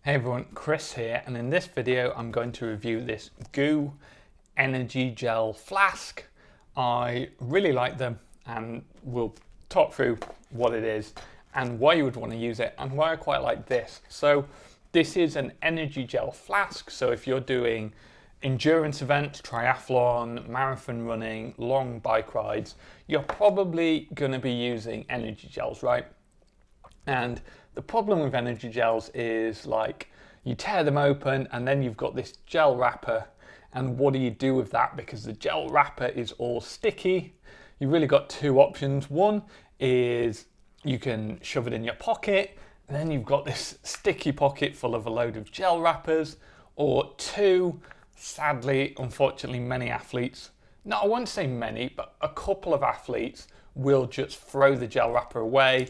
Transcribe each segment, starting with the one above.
Hey everyone, Chris here, and in this video I'm going to review this Goo energy gel flask. I really like them and we'll talk through what it is and why you would want to use it and why I quite like this. So this is an energy gel flask, so if you're doing endurance events, triathlon, marathon running, long bike rides, you're probably going to be using energy gels, right? And the problem with energy gels is like you tear them open and then you've got this gel wrapper, and what do you do with that? Because the gel wrapper is all sticky. You've really got two options. One is you can shove it in your pocket, and then you've got this sticky pocket full of a load of gel wrappers. Or two, sadly, unfortunately, many athletes, no, I won't say many, but a couple of athletes will just throw the gel wrapper away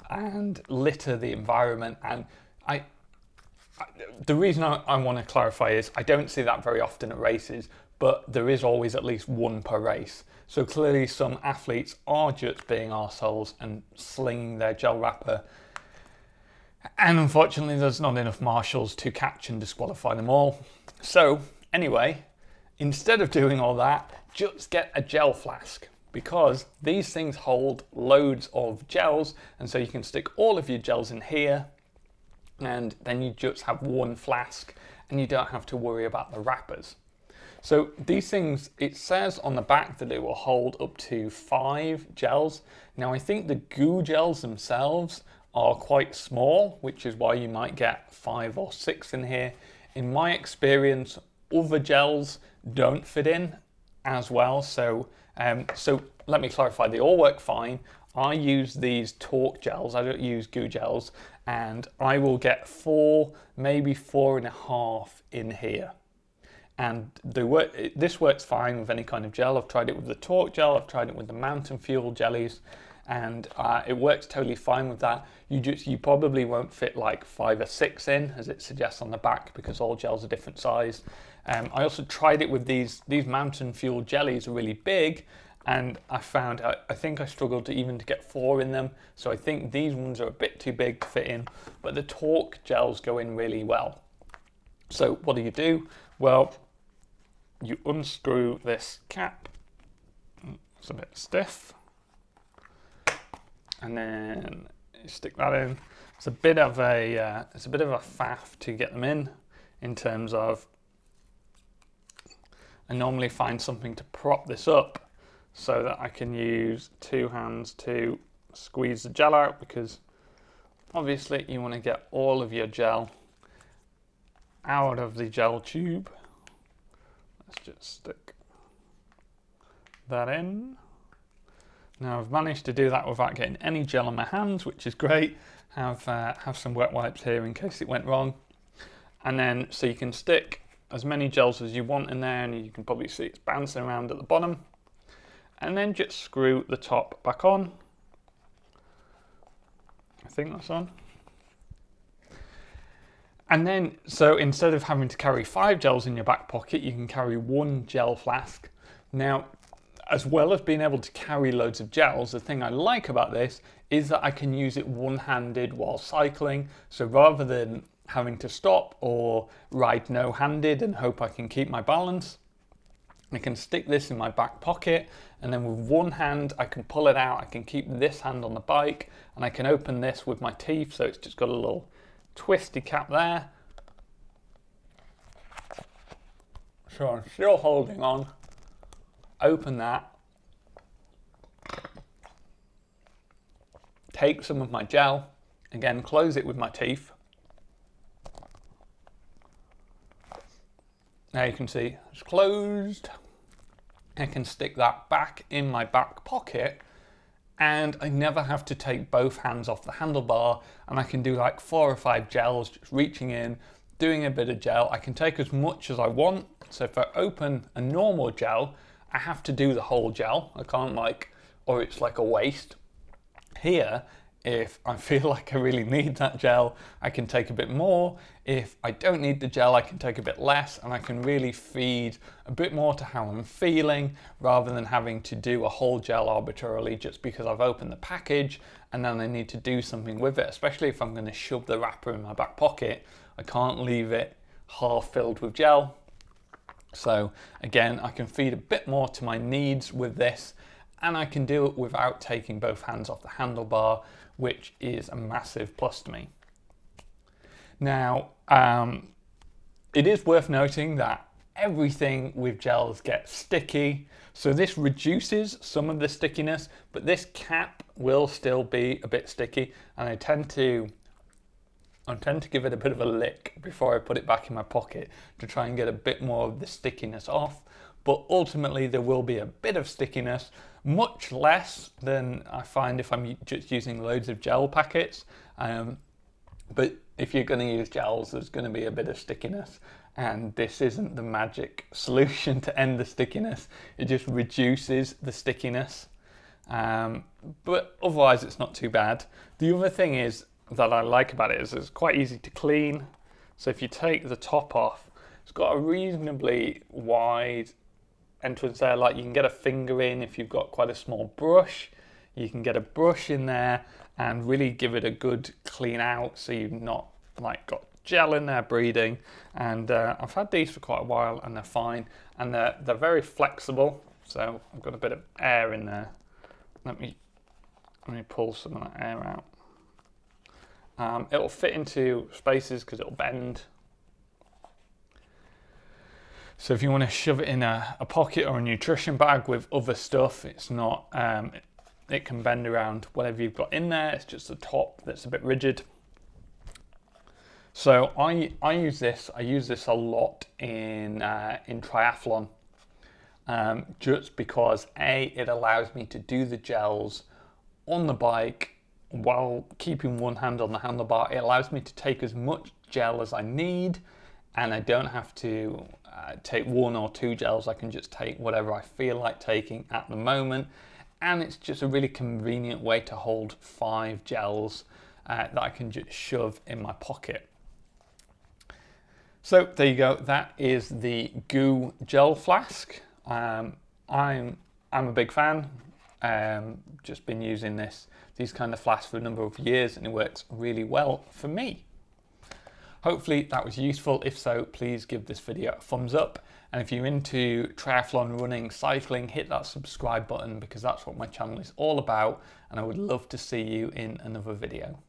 and litter the environment. And the reason I want to clarify is I don't see that very often at races, but there is always at least one per race. So clearly some athletes are just being arseholes and slinging their gel wrapper. And unfortunately there's not enough marshals to catch and disqualify them all. So anyway, instead of doing all that, just get a gel flask, because these things hold loads of gels, and so you can stick all of your gels in here and then you just have one flask and you don't have to worry about the wrappers. So these things, it says on the back that it will hold up to 5 gels. Now I think the Goo gels themselves are quite small, which is why you might get 5 or 6 in here. In my experience, other gels don't fit in as well. So let me clarify, they all work fine. I use these Torq gels, I don't use Goo gels, and I will get 4, maybe 4.5 in here. And this works fine with any kind of gel. I've tried it with the Torq gel, I've tried it with the Mountain Fuel jellies, and it works totally fine with that. You probably won't fit like 5 or 6 in, as it suggests on the back, because all gels are different size. I also tried it with these Mountain Fuel jellies are really big, and I found I think I struggled to get 4 in them. So I think these ones are a bit too big to fit in, but the Torq gels go in really well. So what do? Well, you unscrew this cap. It's a bit stiff. And then you stick that in. It's a bit of a faff to get them in terms of, I normally find something to prop this up so that I can use 2 hands to squeeze the gel out, because obviously you want to get all of your gel out of the gel tube. Let's just stick that in. Now I've managed to do that without getting any gel on my hands, which is great. Have some wet wipes here in case it went wrong. And then so you can stick as many gels as you want in there, and you can probably see it's bouncing around at the bottom. And then just screw the top back on. I think that's on. And then, so instead of having to carry 5 gels in your back pocket, you can carry 1 gel flask. Now, as well as being able to carry loads of gels, the thing I like about this is that I can use it one-handed while cycling. So rather than having to stop or ride no-handed and hope I can keep my balance, I can stick this in my back pocket, and then with one hand I can pull it out. I can keep this hand on the bike, and I can open this with my teeth, so it's just got a little twisty cap there. So I'm still holding on. Open that. Take some of my gel, again close it with my teeth. Now you can see it's closed. I can stick that back in my back pocket, and I never have to take both hands off the handlebar, and I can do like 4 or 5 gels, just reaching in, doing a bit of gel. I can take as much as I want. So if I open a normal gel, I have to do the whole gel. I can't or it's like a waste. Here, if I feel like I really need that gel, I can take a bit more. If I don't need the gel, I can take a bit less, and I can really feed a bit more to how I'm feeling, rather than having to do a whole gel arbitrarily just because I've opened the package and then I need to do something with it, especially if I'm going to shove the wrapper in my back pocket. I can't leave it half filled with gel. So again, I can feed a bit more to my needs with this, and I can do it without taking both hands off the handlebar, which is a massive plus to me. Now, it is worth noting that everything with gels gets sticky, so this reduces some of the stickiness, but this cap will still be a bit sticky, and I tend to give it a bit of a lick before I put it back in my pocket to try and get a bit more of the stickiness off. But ultimately there will be a bit of stickiness, much less than I find if I'm just using loads of gel packets. But if you're going to use gels, there's going to be a bit of stickiness, and this isn't the magic solution to end the stickiness. It just reduces the stickiness, but otherwise it's not too bad. The other thing is that I like about it is it's quite easy to clean. So if you take the top off, it's got a reasonably wide entrance there, like you can get a finger in if you've got quite a small brush. You can get a brush in there and really give it a good clean out, so you've not like got gel in there breathing. And I've had these for quite a while and they're fine, and they're very flexible. So I've got a bit of air in there. Let me pull some of that air out. It'll fit into spaces because it'll bend. So if you want to shove it in a pocket or a nutrition bag with other stuff, it's not, it can bend around whatever you've got in there. It's just the top that's a bit rigid. So I use this a lot in triathlon, just because it allows me to do the gels on the bike while keeping one hand on the handlebar. It allows me to take as much gel as I need, and I don't have to take 1 or 2 gels. I can just take whatever I feel like taking at the moment, and it's just a really convenient way to hold 5 gels that I can just shove in my pocket. So there you go, that is the Goo gel flask. I'm a big fan. Just been using these kind of flasks for a number of years, and it works really well for me. Hopefully that was useful. If so, please give this video a thumbs up. And if you're into triathlon, running, cycling, hit that subscribe button, because that's what my channel is all about. And I would love to see you in another video.